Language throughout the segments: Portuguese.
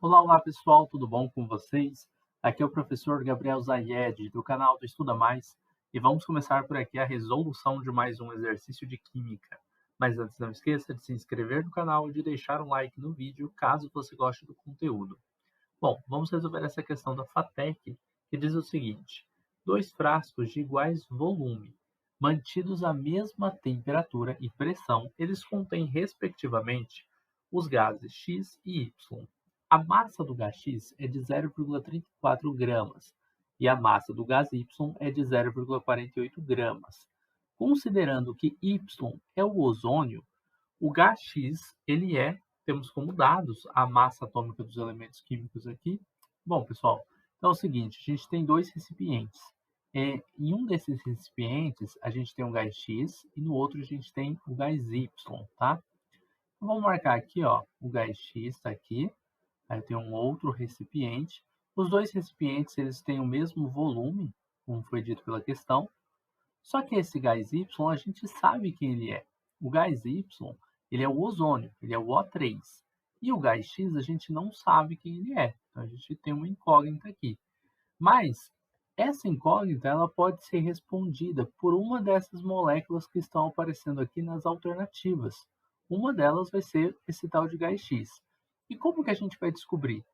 Olá, olá pessoal, tudo bom com vocês? Aqui é o professor Gabriel Zayed, do canal do Estuda Mais, e vamos começar por aqui a resolução de mais um exercício de química. Mas antes, não esqueça de se inscrever no canal e de deixar um like no vídeo, caso você goste do conteúdo. Bom, vamos resolver essa questão da FATEC, que diz o seguinte: dois frascos de iguais volume, mantidos à mesma temperatura e pressão, eles contêm, respectivamente, os gases X e Y. A massa do gás X é de 0,34 gramas e a massa do gás Y é de 0,48 gramas. Considerando que Y é o ozônio, o gás X, temos como dados a massa atômica dos elementos químicos aqui. Bom, pessoal, então é o seguinte, a gente tem dois recipientes. Em um desses recipientes, a gente tem o gás X e no outro a gente tem o gás Y, tá? Então, vamos marcar aqui, ó, o gás X está aqui, aí tem um outro recipiente. Os dois recipientes, eles têm o mesmo volume, como foi dito pela questão, só que esse gás Y, a gente sabe quem ele é. O gás Y, ele é o ozônio, ele é o O3. E o gás X, a gente não sabe quem ele é. Então, a gente tem uma incógnita aqui. Mas essa incógnita, ela pode ser respondida por uma dessas moléculas que estão aparecendo aqui nas alternativas. Uma delas vai ser esse tal de gás X. E como que a gente vai descobrir?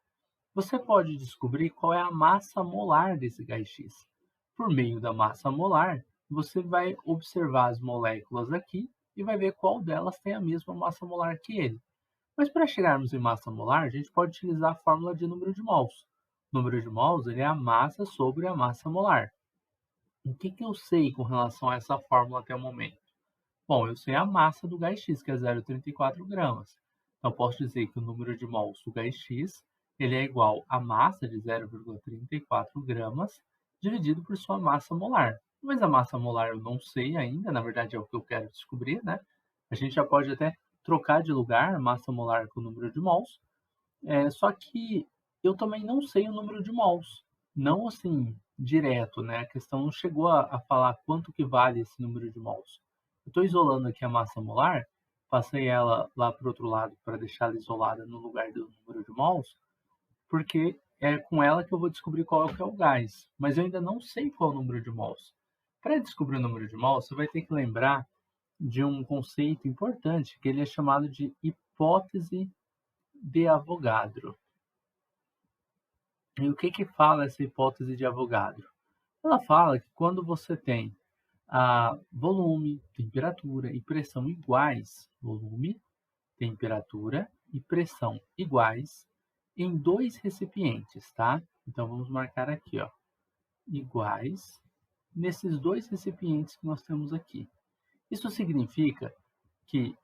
Você pode descobrir qual é a massa molar desse gás X. Por meio da massa molar, você vai observar as moléculas aqui e vai ver qual delas tem a mesma massa molar que ele. Mas para chegarmos em massa molar, a gente pode utilizar a fórmula de número de mols. O número de mols ele é a massa sobre a massa molar. O que eu sei com relação a essa fórmula até o momento? Bom, eu sei a massa do gás X, que é 0,34 gramas. Então, posso dizer que o número de mols do gás X ele é igual à massa de 0,34 gramas dividido por sua massa molar. Mas a massa molar eu não sei ainda, na verdade é o que eu quero descobrir, né? A gente já pode até trocar de lugar a massa molar com o número de mols, só que eu também não sei o número de mols. Não assim, direto, né? A questão não chegou a falar quanto que vale esse número de mols. Eu estou isolando aqui a massa molar, passei ela lá para o outro lado para deixá-la isolada no lugar do número de mols, porque é com ela que eu vou descobrir qual é que é o gás. Mas eu ainda não sei qual é o número de mols. Para descobrir o número de mols, você vai ter que lembrar de um conceito importante, que ele é chamado de hipótese de Avogadro. E o que fala essa hipótese de Avogadro? Ela fala que quando você tem volume, temperatura e pressão iguais, volume, temperatura e pressão iguais em dois recipientes, tá? Então vamos marcar aqui, ó, iguais nesses dois recipientes que nós temos aqui. Isso significa que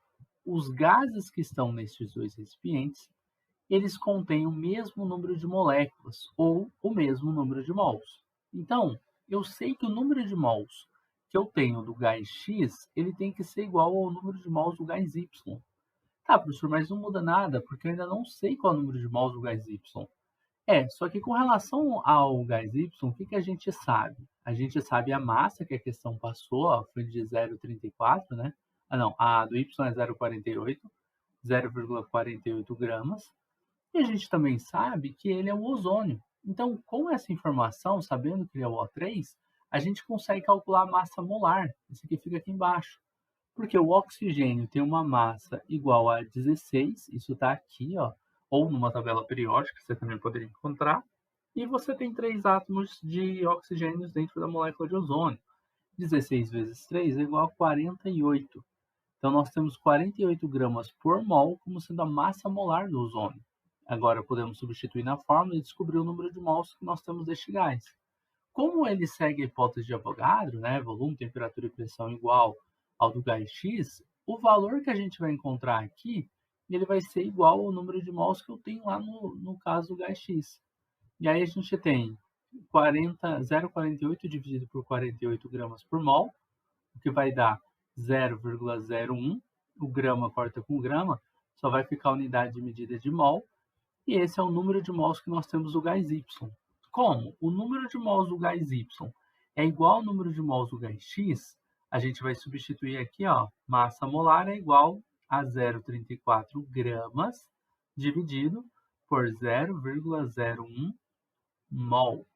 os gases que estão nesses dois recipientes eles contêm o mesmo número de moléculas ou o mesmo número de mols. Então, eu sei que o número de mols que eu tenho do gás X, ele tem que ser igual ao número de mols do gás Y. Tá, professor, mas não muda nada, porque eu ainda não sei qual é o número de mols do gás Y. Só que com relação ao gás Y, o que a gente sabe? A gente sabe a massa que a questão passou, ó, foi de 0,34, né? Não, a do Y é 0,48, 0,48 gramas. E a gente também sabe que ele é o ozônio. Então, com essa informação, sabendo que ele é o O3, a gente consegue calcular a massa molar. Isso aqui fica aqui embaixo. Porque o oxigênio tem uma massa igual a 16, isso está aqui, ó, ou numa tabela periódica, você também poderia encontrar. E você tem 3 átomos de oxigênio dentro da molécula de ozônio. 16 vezes 3 é igual a 48. Então, nós temos 48 gramas por mol como sendo a massa molar do ozônio. Agora, podemos substituir na fórmula e descobrir o número de mols que nós temos deste gás. Como ele segue a hipótese de Avogadro, né, volume, temperatura e pressão igual ao do gás X, o valor que a gente vai encontrar aqui, ele vai ser igual ao número de mols que eu tenho lá no caso do gás X. E aí a gente tem 0,48 dividido por 48 gramas por mol, o que vai dar 0,01. O grama corta com grama, só vai ficar a unidade de medida de mol. E esse é o número de mols que nós temos do gás Y. Como o número de mols do gás Y é igual ao número de mols do gás X, a gente vai substituir aqui, ó, massa molar é igual a 0,34 gramas dividido por 0,01 mol.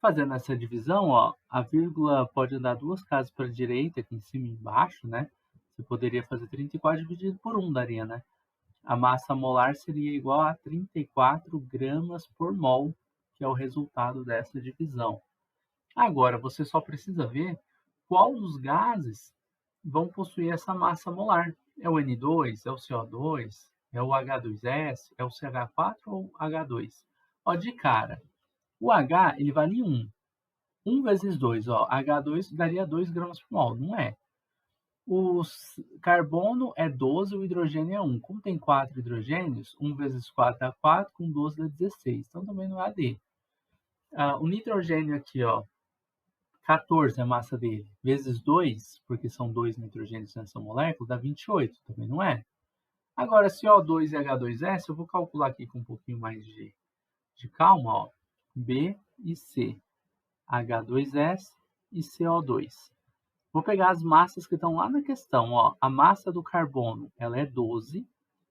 Fazendo essa divisão, ó, a vírgula pode andar 2 casas para a direita, aqui em cima e embaixo, né? Você poderia fazer 34 dividido por 1, daria, né? A massa molar seria igual a 34 gramas por mol, que é o resultado dessa divisão. Agora, você só precisa ver qual dos gases vão possuir essa massa molar. É o N2, é o CO2, é o H2S, é o CH4 ou H2? Ó, de cara, o H ele vale 1. 1 vezes 2, ó, H2 daria 2 gramas por mol, não é? O carbono é 12, o hidrogênio é 1. Como tem 4 hidrogênios, 1 vezes 4 dá 4, com 12 dá 16. Então também não é AD. O nitrogênio aqui, ó, 14 é a massa dele, vezes 2, porque são 2 nitrogênios nessa molécula, dá 28, também não é. Agora, CO2 e H2S, eu vou calcular aqui com um pouquinho mais de calma, ó. B e C, H2S e CO2. Vou pegar as massas que estão lá na questão, ó. A massa do carbono, ela é 12.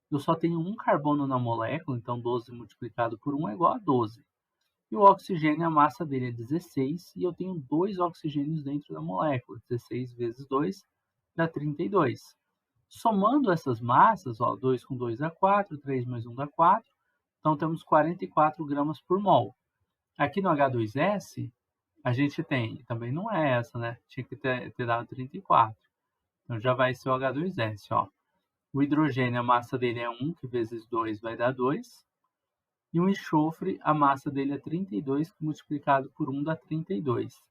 Eu só tenho um carbono na molécula, então 12 multiplicado por 1 é igual a 12. E o oxigênio, a massa dele é 16, e eu tenho 2 oxigênios dentro da molécula. 16 vezes 2 dá 32. Somando essas massas, ó, 2 com 2 dá 4, 3 mais 1 dá 4. Então temos 44 gramas por mol. Aqui no H2S, a gente tem, também não é essa, né? Tinha que ter dado 34. Então já vai ser o H2S, ó. O hidrogênio, a massa dele é 1, que vezes 2 vai dar 2. E o enxofre, a massa dele é 32, que multiplicado por 1 dá 32.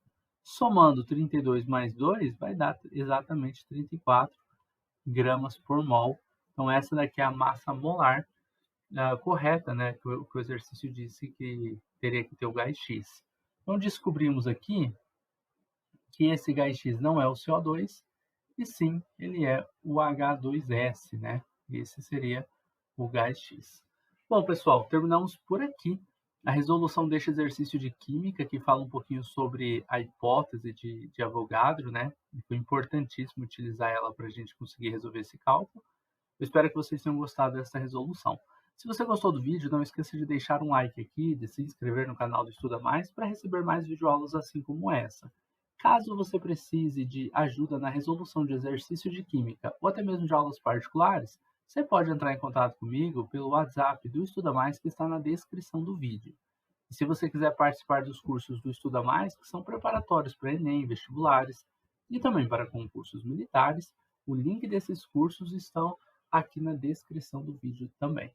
Somando 32 mais 2, vai dar exatamente 34 gramas por mol. Então essa daqui é a massa molar correta, né? Que o exercício disse que teria que ter o gás X. Então descobrimos aqui que esse gás X não é o CO2, e sim, ele é o H2S, né? Esse seria o gás X. Bom, pessoal, terminamos por aqui a resolução deste exercício de química, que fala um pouquinho sobre a hipótese de Avogadro, né? E foi importantíssimo utilizar ela para a gente conseguir resolver esse cálculo. Eu espero que vocês tenham gostado dessa resolução. Se você gostou do vídeo, não esqueça de deixar um like aqui, de se inscrever no canal do Estuda Mais para receber mais videoaulas assim como essa. Caso você precise de ajuda na resolução de exercícios de química ou até mesmo de aulas particulares, você pode entrar em contato comigo pelo WhatsApp do Estuda Mais, que está na descrição do vídeo. E se você quiser participar dos cursos do Estuda Mais, que são preparatórios para Enem, vestibulares e também para concursos militares, o link desses cursos estão aqui na descrição do vídeo também.